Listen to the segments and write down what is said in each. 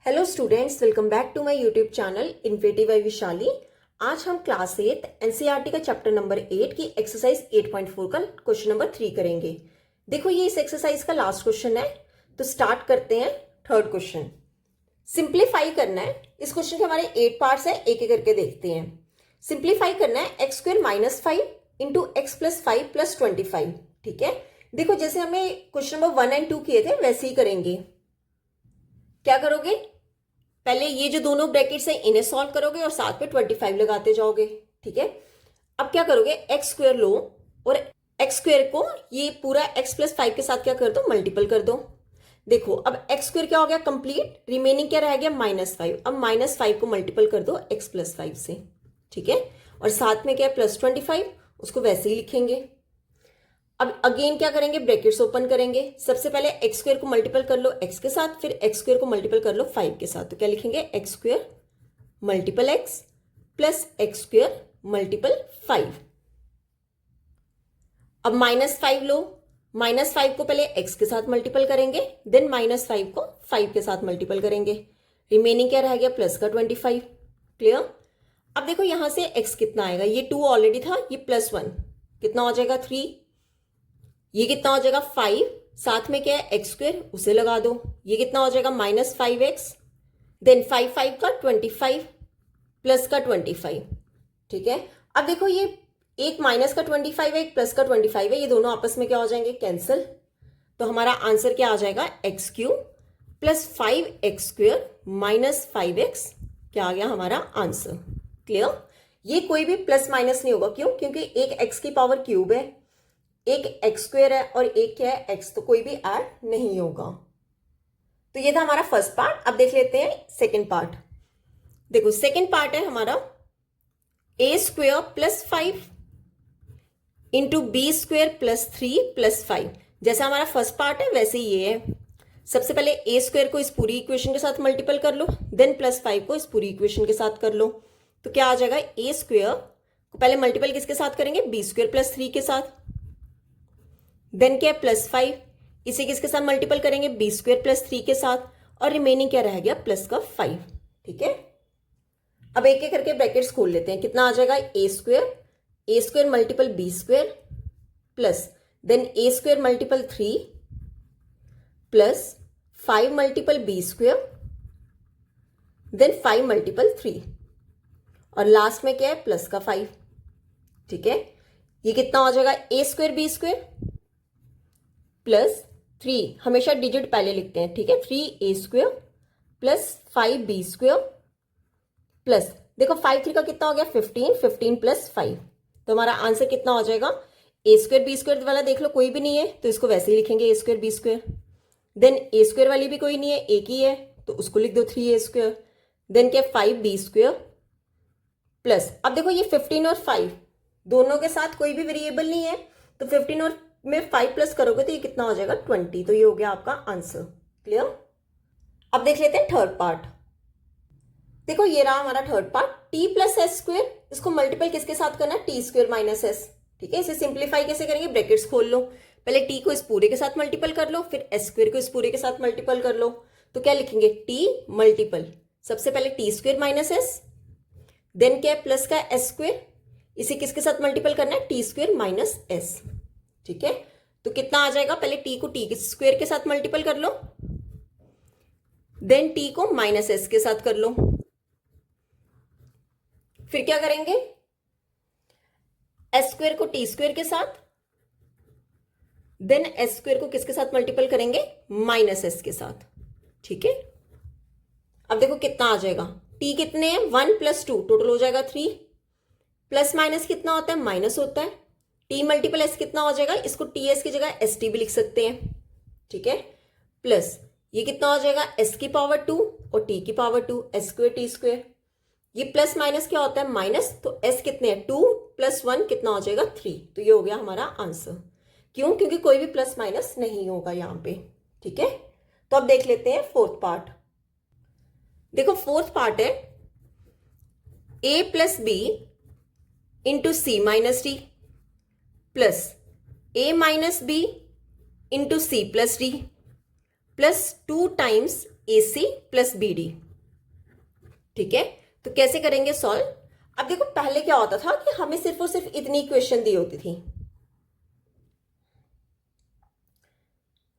Hello students, welcome back to my YouTube channel infinity by Vishali. आज हम class 8 NCERT का chapter number 8 की exercise 8.4 का क्वेश्चन नंबर 3 करेंगे। देखो, ये इस एक्सरसाइज का लास्ट क्वेश्चन है, तो स्टार्ट करते हैं। थर्ड क्वेश्चन सिंप्लीफाई करना है। इस क्वेश्चन के हमारे 8 पार्ट्स है, एक एक करके देखते हैं। सिंप्लीफाई करना है x square minus 5 into x plus 5 plus 25। ठीक है, देखो जैसे हमें क्वेश्चन नंबर 1 एंड 2 किए थे वैसे ही करेंगे। क्या करोगे, पहले ये जो दोनों ब्रैकेट्स हैं इन्हें सॉल्व करोगे और साथ में 25 लगाते जाओगे। ठीक है, अब क्या करोगे, एक्स स्क्वायर लो और एक्स स्क्वायर को ये पूरा एक्स प्लस 5 के साथ क्या कर दो, मल्टीपल कर दो। देखो अब एक्स स्क्वायर क्या हो गया, कंप्लीट। रिमेनिंग क्या रह गया, -5। अब -5 को मल्टीपल कर दो एक्स प्लस 5 से। ठीक है, और साथ में क्या है, प्लस 25, उसको वैसे ही लिखेंगे। अब अगेन क्या करेंगे, ब्रैकेट्स ओपन करेंगे। सबसे पहले एक्स स्क्वायर को मल्टीपल कर लो एक्स के साथ, फिर एक्स स्क्वायर को मल्टीपल कर लो 5 के साथ। तो क्या लिखेंगे, x square multiple x plus x square multiple 5। अब -5 लो, -5 को पहले एक्स के साथ मल्टीपल करेंगे, देन -5 को 5 के साथ मल्टीपल करेंगे। रिमेनिंग क्या रह गया, प्लस का 25। क्लियर। अब देखो यहां से एक्स कितना आएगा, ये 2 ऑलरेडी था, ये +1 कितना हो जाएगा, 3। ये कितना हो जाएगा, 5। साथ में क्या है, एक्स स्क्वायर, उसे लगा दो। ये कितना हो जाएगा, -5x, देन 5 का 25 प्लस का 25। ठीक है, अब देखो ये एक माइनस का 25 है, एक प्लस का 25 है, ये दोनों आपस में क्या हो जाएंगे, कैंसिल। तो हमारा आंसर क्या आ जाएगा, x³ plus 5x square minus 5x, क्या आ गया हमारा आंसर। क्लियर। ये कोई भी प्लस माइनस नहीं होगा, क्यों, क्योंकि एक x की पावर क्यूब है, एक एक्स स्क्वायर है और एक क्या है, एक्स, तो कोई भी ऐड नहीं होगा। तो ये था हमारा फर्स्ट पार्ट। अब देख लेते हैं सेकंड पार्ट। देखो सेकंड पार्ट है हमारा a square plus 5 into B square plus 3 plus 5। जैसा हमारा फर्स्ट पार्ट है वैसे ही ये है। सबसे पहले a स्क्वायर को इस पूरी इक्वेशन के साथ मल्टीपल कर लो, देन प्लस 5 को इस पूरी इक्वेशन के साथ कर लो। तो क्या आ जाएगा, a स्क्वायर को पहले मल्टीपल किसके साथ करेंगे, बी स्क्वायर प्लस 3 के साथ, देन क्या है, +5, इसे किसके साथ मल्टीपल करेंगे, बी स्क्वायर प्लस 3 के साथ, और रिमेनिंग क्या रह गया, प्लस का 5। ठीक है, अब एक एक करके ब्रैकेट्स खोल लेते हैं। कितना आ जाएगा, a square multiple B square plus then a square multiple 3 plus 5 multiple B square then 5 multiple 3, और लास्ट में क्या है, प्लस का 5। ठीक है, ये कितना हो जाएगा, a square B square plus 3, हमेशा डिजिट पहले लिखते हैं। ठीक है, 3a square plus 5b square plus, देखो 5 3 का कितना हो गया, 15 प्लस 5। तो हमारा आंसर कितना हो जाएगा, a स्क्वायर बी स्क्वायर वाला देख लो कोई भी नहीं है, तो इसको वैसे ही लिखेंगे a square B square. Then a square वाली भी कोई नहीं है, एक ही है, तो उसको लिख दो 3a स्क्वायर। देन क्या, 5b स्क्वायर प्लस, अब देखो ये 15 और 5 दोनों के साथ कोई भी वेरिएबल नहीं है, तो 15 और में 5 प्लस करोगे तो ये कितना हो जाएगा, 20। तो ये हो गया आपका आंसर। क्लियर। अब देख लेते हैं थर्ड पार्ट। देखो ये रहा हमारा third part, t plus S square, इसको मल्टीपल किसके साथ करना है, टी स्क्वायर माइनस एस। ठीक है, इसे सिंप्लीफाई कैसे करेंगे, ब्रैकेट्स खोल लो, पहले t को इस पूरे के साथ मल्टीपल कर लो, फिर एस स्क्वायर को इस पूरे के साथ मल्टीपल कर लो। तो क्या लिखेंगे, t मल्टीपल, सबसे पहले T square minus S, then क्या है, प्लस का एस स्क्वायर, इसे किसके साथ मल्टीपल करना है, टी स्क्वायर माइनस एस। ठीक है, तो कितना आ जाएगा, पहले t को t स्क्वायर के साथ मल्टीपल कर लो, देन t को माइनस एस के साथ कर लो, फिर क्या करेंगे, एस स्क्वायर को टी स्क्वायर के साथ, देन एस स्क्वायर को किसके साथ मल्टीपल करेंगे, माइनस एस के साथ। ठीक है, अब देखो कितना आ जाएगा, t कितने हैं, 1 + 2, टोटल हो जाएगा 3, प्लस माइनस कितना होता है, माइनस होता है, t मल्टीपल एस कितना हो जाएगा, इसको टी एस की जगह एस टी भी लिख सकते हैं। ठीक है, प्लस ये कितना हो जाएगा, s की पावर 2 और t की power 2, s square T square. ये प्लस माइनस क्या होता है, माइनस, तो s कितने हैं, 2 + 1 कितना हो जाएगा, 3। तो ये हो गया हमारा आंसर। क्यों, क्योंकि कोई भी प्लस माइनस नहीं होगा यहाँ पे। ठीक है, तो अब देख लेते हैं फोर्थ पार्ट। देखो फोर्थ पार्ट है a + b into c minus D plus a minus B into C plus D plus 2 times AC plus BD। ठीक है, तो कैसे करेंगे सॉल्व? अब देखो पहले क्या होता था कि हमें सिर्फ और सिर्फ इतनी इक्वेशन दी होती थी।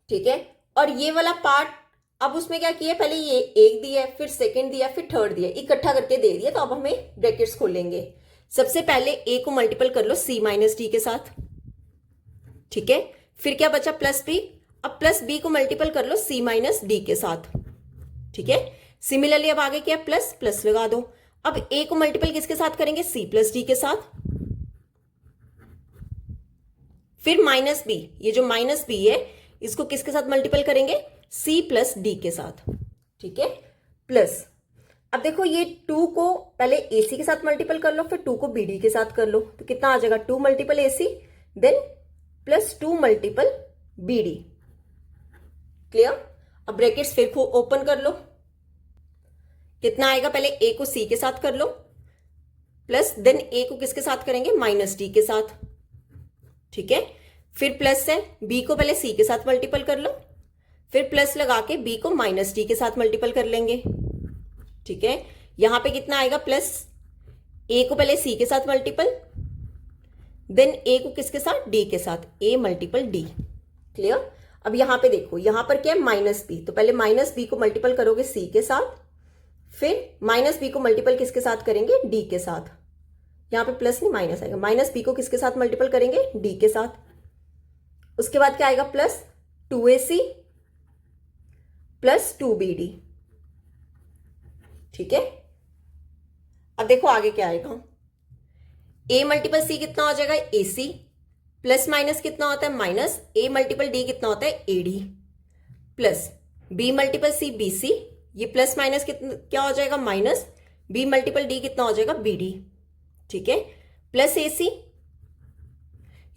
ठीक है, और ये वाला पार्ट अब उसमें क्या किया, पहले ये एक दिया, फिर सेकंड दिया, फिर थर्ड दिया, इकट्ठा करके दे दिया। तो अब हमें ब्रैकेट्स खोलेंगे। सबसे पहले ए को मल्टीपल कर लो C माइनस डी के साथ। ठीक है, फिर क्या बचा, प्लस बी। अब प्लस बी को मल्टीपल कर लो C माइनस डी के साथ। ठीक है, सिमिलरली अब आगे क्या, प्लस प्लस लगा दो। अब ए को मल्टीपल किसके साथ करेंगे, C प्लस डी के साथ। फिर माइनस बी, ये जो माइनस बी है इसको किसके साथ मल्टीपल करेंगे, C प्लस डी के साथ। ठीक है, प्लस अब देखो ये 2 को पहले AC के साथ मल्टीपल कर लो, फिर 2 को BD के साथ कर लो, तो कितना आ जाएगा, 2 multiple AC then plus 2 multiple BD। Clear? अब ब्रैकेट्स फिर को ओपन कर लो, कितना आएगा, पहले A को C के साथ कर लो, प्लस देन A को किसके साथ करेंगे, माइनस D के साथ। ठीक है, फिर प्लस है, B को पहले C के साथ मल्टीपल कर लो, फिर प्लस लगा के B को माइनस D के साथ मल्टीपल कर लेंगे। ठीक है, यहां पे कितना आएगा, प्लस A को पहले C के साथ मल्टीपल, देन A को किसके साथ, D के साथ, A मल्टीपल D। क्लियर? अब यहां पे देखो, यहां पर क्या है, माइनस B, तो पहले माइनस B को मल्टीपल करोगे C के साथ, फिर माइनस B को मल्टीपल किसके साथ करेंगे, D के साथ। यहां पे प्लस नहीं माइनस आएगा, माइनस B को किसके साथ मल्टीपल करेंगे, D के साथ। उसके बाद क्या आएगा, प्लस 2AC प्लस 2BD। ठीक है, अब देखो आगे क्या आएगा, A मल्टीपल C कितना हो जाएगा, AC, प्लस माइनस कितना होता है, माइनस, A मल्टीपल D कितना होता है, AD, plus B multiple C BC, ये प्लस माइनस कितना क्या हो जाएगा, माइनस, B मल्टीपल D कितना हो जाएगा, BD। ठीक है, प्लस AC,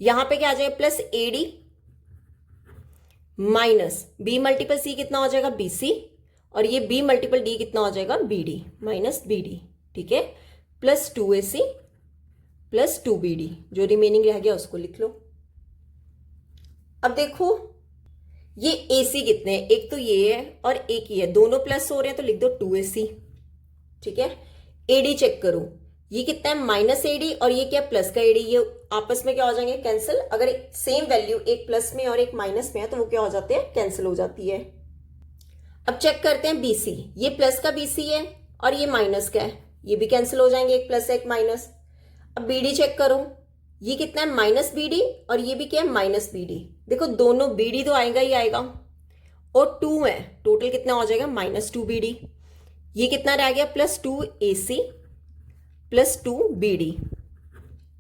यहां पे क्या आ जाएगा, plus AD minus B multiple C कितना हो जाएगा, BC, और ये B मल्टीपल D कितना हो जाएगा, BD माइनस BD। ठीक है, प्लस 2AC प्लस 2BD, जो रिमेनिंग रह गया उसको लिख लो। अब देखो ये AC कितने हैं, एक तो ये है और एक ही है, दोनों प्लस हो रहे हैं तो लिख दो 2AC। ठीक है, AD चेक करो, ये कितना है, माइनस AD, और ये क्या, प्लस का AD, ये आपस में क्या हो जाएंगे, कैंसिल। अगर सेम वैल्यू एक प्लस में और एक माइनस में है तो वो क्या हो जाते हैं, कैंसिल हो जाती है। अब चेक करते हैं BC, ये प्लस का BC है और ये माइनस का है, ये भी कैंसिल हो जाएंगे, एक प्लस एक माइनस। अब BD चेक करो, ये कितना है, माइनस BD, और ये भी क्या है, माइनस BD। देखो दोनों BD तो आएगा ही आएगा, और 2 है, टोटल कितना हो जाएगा, माइनस 2BD। ये कितना रह गया, प्लस 2AC प्लस 2BD।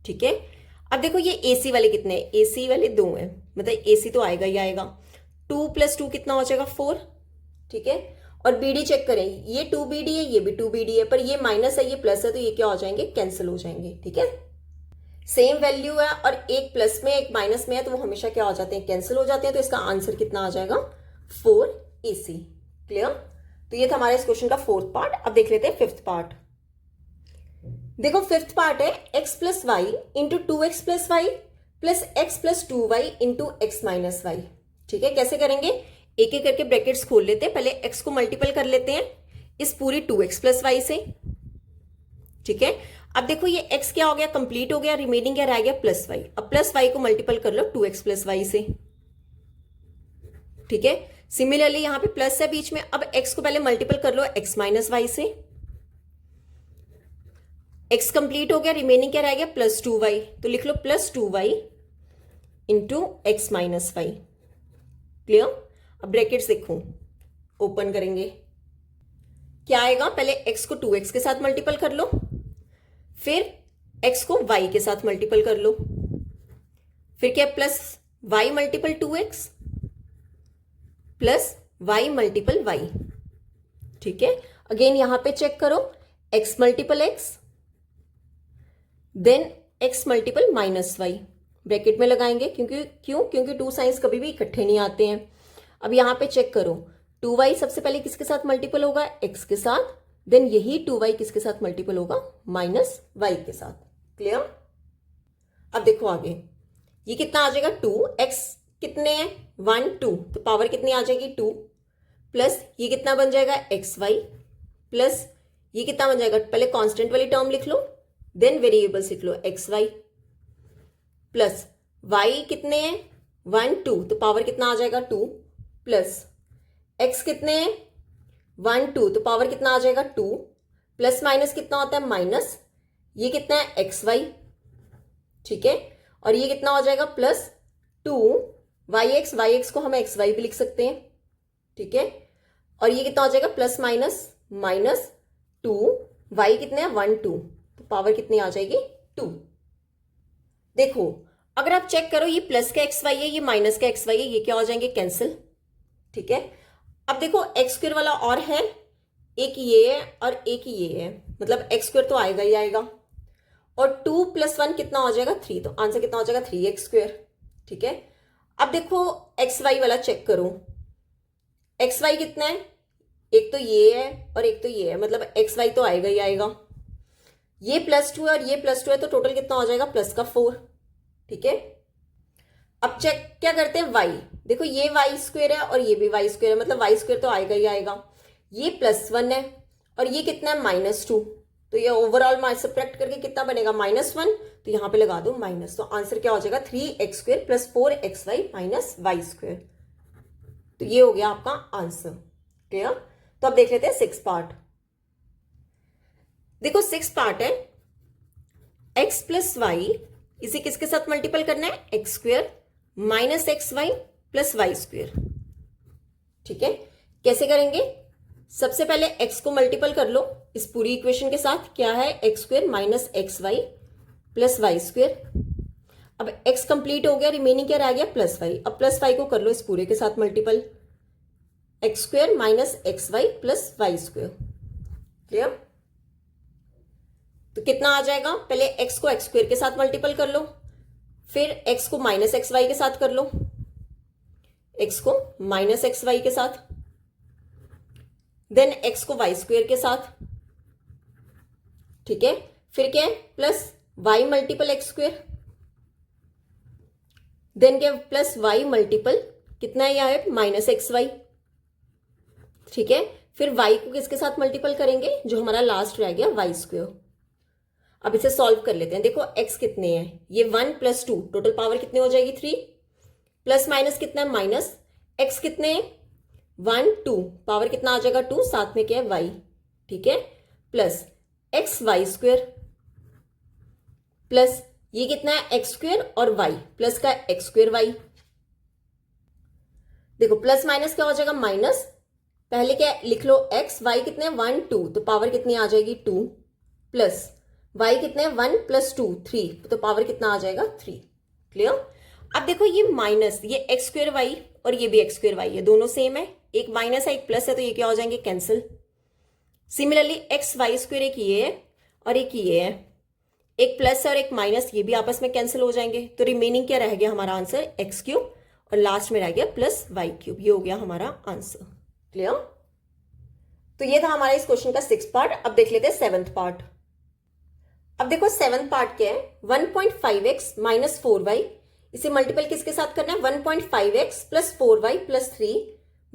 ठीक है, अब देखो ये AC वाले कितने हैं, AC वाले 2 हैं, मतलब AC तो आएगा ही आएगा, 2 प्लस 2 कितना हो जाएगा, 4। ठीक है, और BD चेक करें, ये 2BD है, ये भी 2BD है, पर ये माइनस है, ये प्लस है, तो ये क्या हो जाएंगे, कैंसिल हो जाएंगे। ठीक है, सेम वैल्यू है और एक प्लस में एक माइनस में है तो वो हमेशा क्या हो जाते हैं, कैंसिल हो जाते हैं। तो इसका आंसर कितना आ जाएगा, 4AC। क्लियर? तो ये था हमारे इस क्वेश्चन का 4th पार्ट। अब देख लेते हैं 5th पार्ट। देखो 5th पार्ट है x plus Y into 2x plus Y plus X plus 2y into x minus Y. ठीक है, कैसे करेंगे, एक एक करके ब्रैकेट्स खोल लेते हैं। पहले x को मल्टीपल कर लेते हैं इस पूरी 2x प्लस वाई से। ठीक है, अब देखो ये x क्या हो गया, कंप्लीट हो गया, रिमेनिंग क्या रह गया, प्लस वाई। अब प्लस वाई को मल्टीपल कर लो 2x प्लस वाई से। ठीक है, सिमिलरली यहां पे प्लस है बीच में, अब x को पहले मल्टीपल कर लो x माइनस वाई से। x कंप्लीट हो गया, रिमेनिंग क्या रह गया, प्लस 2y, तो लिख लो plus 2y into x minus y. Clear? अब ब्रैकेट्स देखो, ओपन करेंगे, क्या आएगा, पहले x को 2x के साथ मल्टीपल कर लो, फिर x को y के साथ मल्टीपल कर लो, फिर क्या, plus y multiple 2x plus y multiple y। ठीक है, अगेन यहां पे चेक करो, x multiple x then x multiple minus Y, bracket में लगाएंगे, क्योंकि 2 साइंस कभी भी इकट्ठे नहीं आते हैं। अब यहां पे चेक करो, 2y सबसे पहले किसके साथ मल्टीपल होगा, x के साथ, देन यही 2y किसके साथ मल्टीपल होगा, माइनस y के साथ। क्लियर? अब देखो आगे, ये कितना आ जाएगा, 2, x कितने हैं, 1 2, तो पावर कितनी आ जाएगी, 2 प्लस ये कितना बन जाएगा एक्स वाई, प्लस ये कितना बन जाएगा, पहले कांस्टेंट वाली टर्म लिख लो, देन वेरिएबल्स लिख लो एक्स वाई, प्लस वाई कितने हैं 1 2, तो पावर कितना आ जाएगा 2, प्लस एक्स कितने हैं 1 2, तो पावर कितना आ जाएगा 2, प्लस माइनस कितना होता है माइनस, ये कितना है एक्स वाई, ठीक है, और ये कितना हो जाएगा प्लस 2 वाई एक्स को हम एक्स वाई भी लिख सकते हैं, ठीक है, और ये कितना हो जाएगा प्लस माइनस माइनस 2, वाई कितने हैं 1 2, तो पावर कितनी आ जाएगी 2। देखो अगर आप चेक करो ये प्लस का एक्स वाई है, ये माइनस का एक्स वाई है, ये क्या हो जाएंगे कैंसिल, ठीक है। अब देखो एक्स स्क्वायर वाला और है, एक ये है और एक ये है, मतलब एक्स स्क्वायर तो आएगा ही आएगा, और 2 + 1 कितना हो जाएगा 3, तो आंसर कितना हो जाएगा 3x², ठीक है। अब देखो एक्स वाई वाला चेक करो, एक्स वाई कितना है, एक तो ये है और एक तो ये है, मतलब एक्स वाई तो आएगा ही आएगा, ये +2 है और ये +2 है, तो टोटल कितना हो जाएगा +4, ठीक है। अब चेक क्या करते हैं वाई, देखो ये y² है और ये भी y² है, मतलब y² तो आएगा ही आएगा, ये +1 है और ये कितना है -2, तो ये ओवरऑल सब्ट्रैक्ट करके कितना बनेगा -1, तो यहां पे लगा दो माइनस, तो आंसर क्या हो जाएगा 3x² + 4xy - y², तो ये हो गया आपका आंसर, क्लियर। तो अब देख लेते हैं 6 पार्ट। देखो 6 पार्ट है, x + y इसे किसके साथ मल्टीपल करना है x² - xy + y², ठीक है। कैसे करेंगे, सबसे पहले x को मल्टीपल कर लो इस पूरी इक्वेशन के साथ, क्या है x² - xy + y²। अब x कंप्लीट हो गया, रिमेनिंग क्या रह गया +y, अब +y को कर लो इस पूरे के साथ multiple, x² - xy + y², clear. तो कितना आ जाएगा, पहले x को x² के साथ मल्टीपल कर लो, फिर x को -xy के साथ कर लो, x को -xy के साथ, देन x को y² के साथ, ठीक है, फिर क्या है प्लस y × x², देन क्या प्लस y × कितना है यहाँ है -xy, ठीक है, फिर y को किसके साथ मल्टीपल करेंगे, जो हमारा लास्ट रह गया y²। अब इसे सॉल्व कर लेते हैं, देखो x कितने हैं, ये 1 + 2, टोटल पावर कितनी हो जाएगी 3, प्लस माइनस कितना है माइनस, x कितने हैं 1 2, पावर कितना आ जाएगा 2, साथ में क्या है y, ठीक है, प्लस xy² प्लस ये कितना है x² और y प्लस का x²y। देखो प्लस माइनस क्या हो जाएगा माइनस, पहले क्या लिख लो x, y कितने 1 2, तो पावर कितनी आ जाएगी 2, प्लस y कितने 1 + 2 3, तो पावर कितना आ जाएगा 3, क्लियर। अब देखो ये माइनस, ये x²y और ये भी x²y है, दोनों सेम है, एक माइनस है एक प्लस है, तो ये क्या हो जाएंगे कैंसिल। सिमिलरली xy² एक ये है और एक ये है, एक प्लस और एक माइनस, ये भी आपस में कैंसिल हो जाएंगे, तो रिमेनिंग क्या रह गया हमारा आंसर x³ और लास्ट में रह गया +y³, ये हो गया हमारा आंसर, क्लियर। तो ये था हमारा इस क्वेश्चन का 6th पार्ट। अब देख लेते हैं 7th पार्ट। अब देखो 7th पार्ट क्या है, 1.5x - 4y, इसे मल्टीपल किसके साथ करना है 1.5x + 4y + 3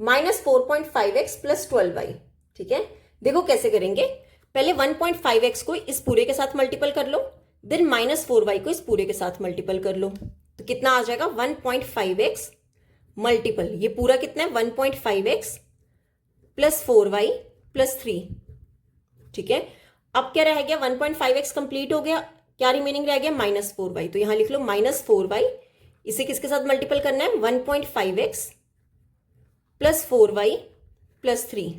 - 4.5x + 12y, ठीक है। देखो कैसे करेंगे, पहले 1.5x को इस पूरे के साथ मल्टीपल कर लो, देन -4y को इस पूरे के साथ मल्टीपल कर लो, तो कितना आ जाएगा 1.5x मल्टीपल, ये पूरा कितना है 1.5x + 4y + 3, ठीक है। अब क्या रह गया 1.5x कंप्लीट हो गया, क्या रिमेनिंग रह गया -4y, तो यहां लिख लो -4y, इसे किसके साथ मल्टीपल करना है 1.5x + 4y + 3,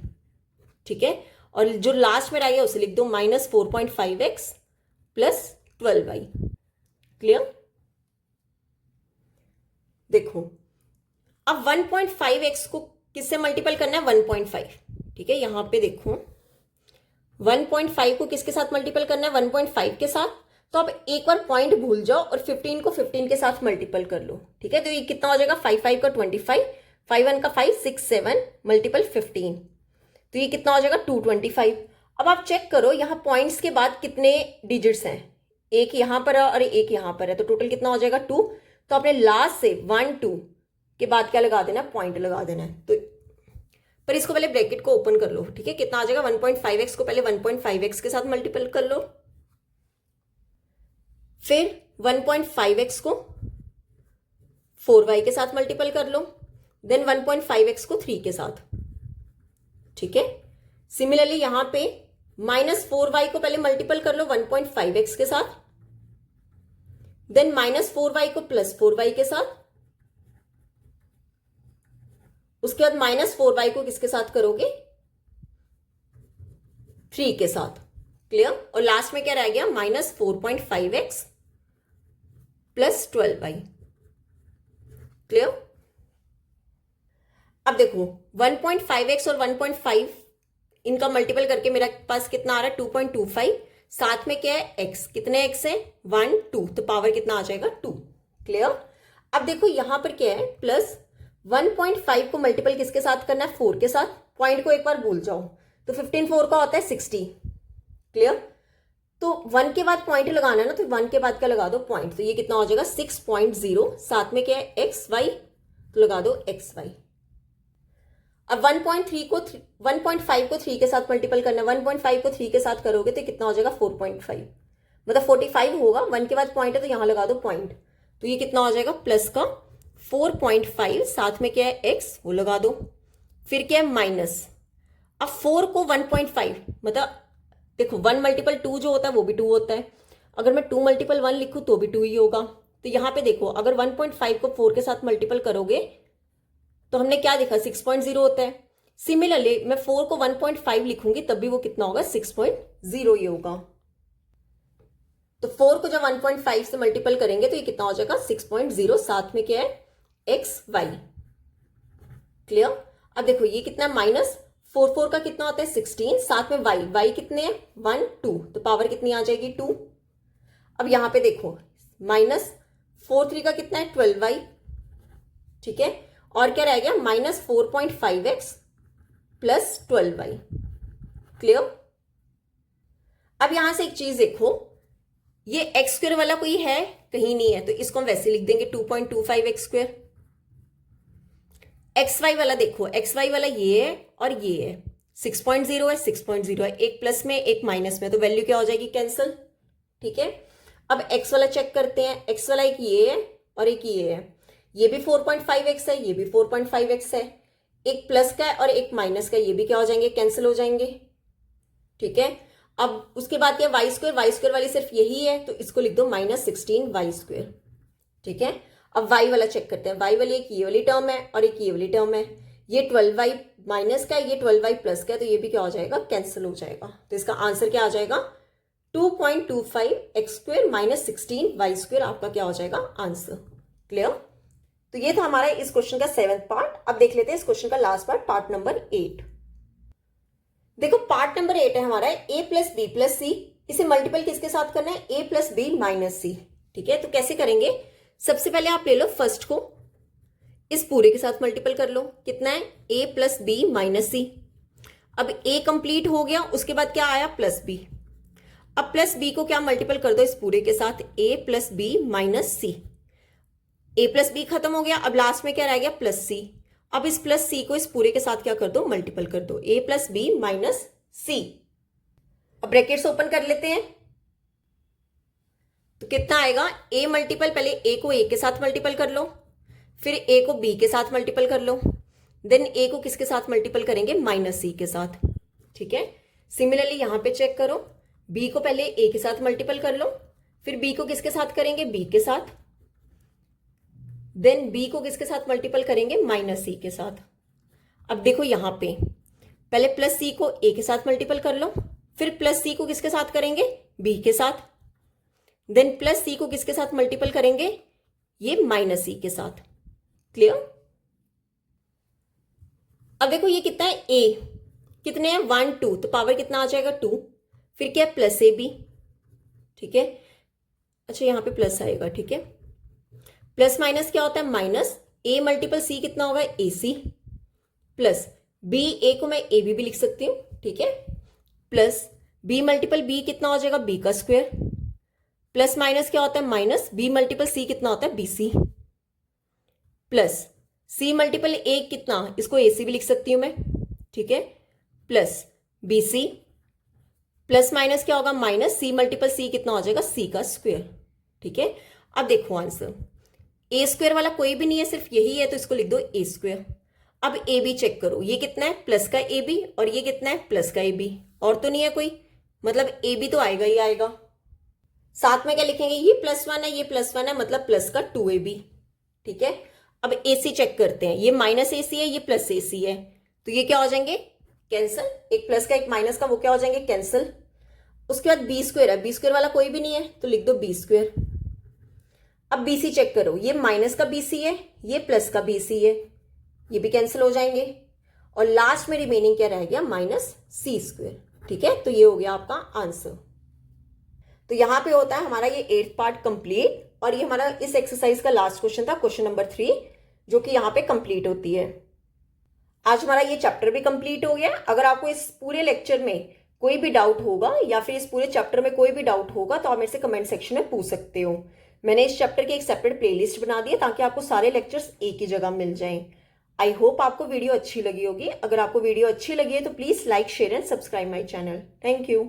ठीक है, और जो लास्ट में रह गया उसे लिख दो -4.5x + 12y, क्लियर। देखो अब 1.5x को किससे मल्टीपल करना है 1.5, ठीक है, यहां पे देखो 1.5 को किसके साथ मल्टीपल करना है 1.5 के साथ, तो अब एक बार पॉइंट भूल जाओ और 15 को 15 के साथ मल्टीपल कर लो, ठीक है, तो ये कितना हो जाएगा 5 5 का 25, 5 1 का 5 6 7 × 15, तो ये कितना हो जाएगा 225। अब आप चेक करो यहाँ पॉइंट्स के बाद कितने डिजिट्स हैं, एक यहां पर है और एक यहां पर है, तो टोटल कितना हो जाएगा 2, तो आपने लास्ट से 1 2 के बाद क्या लगा देना, पॉइंट लगा देना है, तो पर इसको पहले ब्रैकेट को ओपन कर लो, ठीक है। कितना आ जाएगा 1.5x को पहले 1.5x के साथ मल्टीपल कर लो, फिर 1.5x को 4y के साथ मल्टीपल कर लो, देन 1.5x को 3 के साथ, ठीक है। सिमिलरली यहां पे -4y को पहले मल्टीपल कर लो 1.5x के साथ, देन -4y को +4y के साथ, उसके बाद -4y को किसके साथ करोगे 3 के साथ, क्लियर। और लास्ट में क्या रह गया -4.5x + 12y, क्लियर। अब देखो 1.5x और 1.5 इनका मल्टीपल करके मेरे पास कितना आ रहा है 2.25, साथ में क्या है x, कितने x है 1 2, तो पावर कितना आ जाएगा 2, क्लियर। अब देखो यहां पर क्या है प्लस 1.5 को मल्टीपल किसके साथ करना है 4 के साथ, पॉइंट को एक बार भूल जाओ, तो 15 4 का होता है 60, क्लियर। तो 1 के बाद पॉइंट लगाना है ना, तो 1 के बाद क्या लगा दो पॉइंट, तो ये कितना हो जाएगा 6.0, साथ में क्या है एक्स वाई, तो लगा दो एक्स वाई। अब 1.5 को 3 के साथ मल्टीपल करना है, 1.5 को 3 के साथ करोगे तो कितना हो जाएगा 4.5, मतलब 45 होगा, 1 के बाद पॉइंट है तो यहां लगा दो पॉइंट, तो ये कितना हो जाएगा प्लस का 4.5, साथ में क्या है एक्स, वो लगा दो, फिर क्या है माइनस। अब 4 को 1.5 मतलब देखो 1 मल्टीपल 2 जो होता है वो भी 2 होता है, अगर मैं 2 मल्टीपल 1 लिखूं तो भी 2 ही होगा, तो यहां पे देखो अगर 1.5 को 4 के साथ मल्टीपल करोगे तो हमने क्या देखा 6.0 होता है। सिमिलरली मैं 4 को 1.5 लिखूंगी तब भी वो कितना होगा 6.0 ही होगा, तो 4 को जब 1.5 से मल्टीपल करेंगे तो ये कितना हो जाएगा 6.0, साथ में क्या है एक्स वाई, क्लियर। अब देखो ये कितना माइनस 4 का कितना होता है 16, साथ में y कितने हैं 1 2, तो पावर कितनी आ जाएगी 2। अब यहां पे देखो -4 का कितना है 12y, ठीक है, और क्या रह गया -4.5x + 12y, क्लियर। अब यहां से एक चीज देखो, ये x² वाला कोई है कहीं नहीं है, तो इसको हम वैसे लिख देंगे 2.25x²। xy वाला देखो, xy वाला ये है और ये है, 6.0 है 6.0 है, एक प्लस में एक माइनस में, तो वैल्यू क्या हो जाएगी कैंसिल, ठीक है। अब x वाला चेक करते हैं, x वाला एक ये है और एक ये है, ये भी 4.5x है, ये भी 4.5x है, एक प्लस का है और एक माइनस का, ये भी क्या हो जाएंगे कैंसिल हो जाएंगे, ठीक है। अब उसके बाद क्या y² वाली सिर्फ यही है, तो इसको लिख दो -16y², ठीक है। अब y वाला चेक करते हैं, y वाली एक ये वाली टर्म है और एक ये वाली टर्म है, ये 12y माइनस का है, ये 12y प्लस का है, तो ये भी क्या हो जाएगा कैंसिल हो जाएगा, तो इसका आंसर क्या आ जाएगा 2.25x² - 16y² आपका क्या हो जाएगा आंसर, क्लियर। तो ये था हमारा इस क्वेश्चन का 7th पार्ट। अब देख लेते हैं इस क्वेश्चन का लास्ट पार्ट, पार्ट नंबर 8। देखो पार्ट नंबर 8 है हमारा a + b + c, इसे मल्टीपल किसके साथ करना है a + b - c, ठीक है। तो कैसे करेंगे, सबसे पहले आप ले लो फर्स्ट को, इस पूरे के साथ मल्टीपल कर लो, कितना है a + b - c। अब a कंप्लीट हो गया, उसके बाद क्या आया +b, अब +b को क्या मल्टीपल कर दो इस पूरे के साथ a + b - c, a + b खत्म हो गया, अब लास्ट में क्या रह गया +c। अब इस +c को इस पूरे के साथ क्या कर दो मल्टीपल कर दो, a + b - c। अब ब्रैकेट्स ओपन कर लेते हैं, तो कितना आएगा a मल्टीपल, पहले a को a के साथ मल्टीपल कर लो, फिर a को b के साथ मल्टीपल कर लो, देन a को किसके साथ मल्टीपल करेंगे -c के साथ, ठीक है। सिमिलरली यहां पे चेक करो, b को पहले a के साथ मल्टीपल कर लो, फिर b को किसके साथ करेंगे b के साथ, देन b को किसके साथ मल्टीपल करेंगे -c के साथ। अब देखो यहां पे पहले +c को a के साथ मल्टीपल कर लो, फिर +c को किसके साथ करेंगे b के साथ, देन +c को किसके साथ मल्टीपल करेंगे ये -c के साथ, क्लियर। अब देखो ये कितना है a, कितने हैं 1 2, तो पावर कितना आ जाएगा 2, फिर क्या है +ab, ठीक है। अच्छा यहां पे प्लस आएगा, ठीक है, प्लस माइनस क्या होता है माइनस, a × c कितना होगा ac, प्लस b, a को मैं ab भी लिख सकती हूं, ठीक है, प्लस b × b कितना हो जाएगा b का स्क्वायर, प्लस माइनस क्या होता है माइनस, b × c कितना होता है bc, प्लस c × a कितना, इसको ac भी लिख सकती हूं मैं, ठीक है, प्लस BC प्लस माइनस क्या होगा, माइनस C मल्टीपल C कितना हो जाएगा, C का स्क्वायर। ठीक है, अब देखो आंसर, A स्क्वायर वाला कोई भी नहीं है, सिर्फ यही है, तो इसको लिख दो A स्क्वायर। अब AB चेक करो, ये कितना है, प्लस का AB, और ये कितना है, प्लस का AB, और तो नहीं है कोई, मतलब AB तो आएगा ही आएगा। साथ में क्या लिखेंगे, ये +1 है, ये +1 है, मतलब प्लस का 2AB। ठीक है, अब AC चेक करते हैं, ये माइनस AC है, ये प्लस AC है, तो ये क्या हो जाएंगे, कैंसल, एक प्लस का एक माइनस का वो क्या हो जाएंगे, कैंसल। उसके बाद B स्क्वायर है, B स्क्वायर वाला कोई भी नहीं है, तो लिख दो B स्क्वायर। अब BC चेक करो, ये माइनस का BC है, ये प्लस का BC है, ये भी कैंसिल हो जाएंगे, और लास्ट में रिमेनिंग क्या रह गया, -C स्क्वायर। ठीक है, तो ये हो गया आपका आंसर। तो यहां पे होता है हमारा ये 8th पार्ट कंप्लीट, और ये हमारा इस एक्सरसाइज का लास्ट क्वेश्चन था, क्वेश्चन नंबर 3, जो कि यहाँ पे कंप्लीट होती है। आज हमारा ये चैप्टर भी कंप्लीट हो गया। अगर आपको इस पूरे लेक्चर में कोई भी डाउट होगा, या फिर इस पूरे चैप्टर में कोई भी डाउट होगा, तो आप मेरे से कमेंट सेक्शन में पूछ सकते हो। मैंने इस चैप्टर की एक सेपरेट प्लेलिस्ट बना दी है, ताकि आपको सारे लेक्चर्स एक ही जगह मिल जाएं। आई होप आपको वीडियो अच्छी लगी होगी। अगर आपको वीडियो अच्छी लगी है तो please like, share and subscribe my channel. Thank you.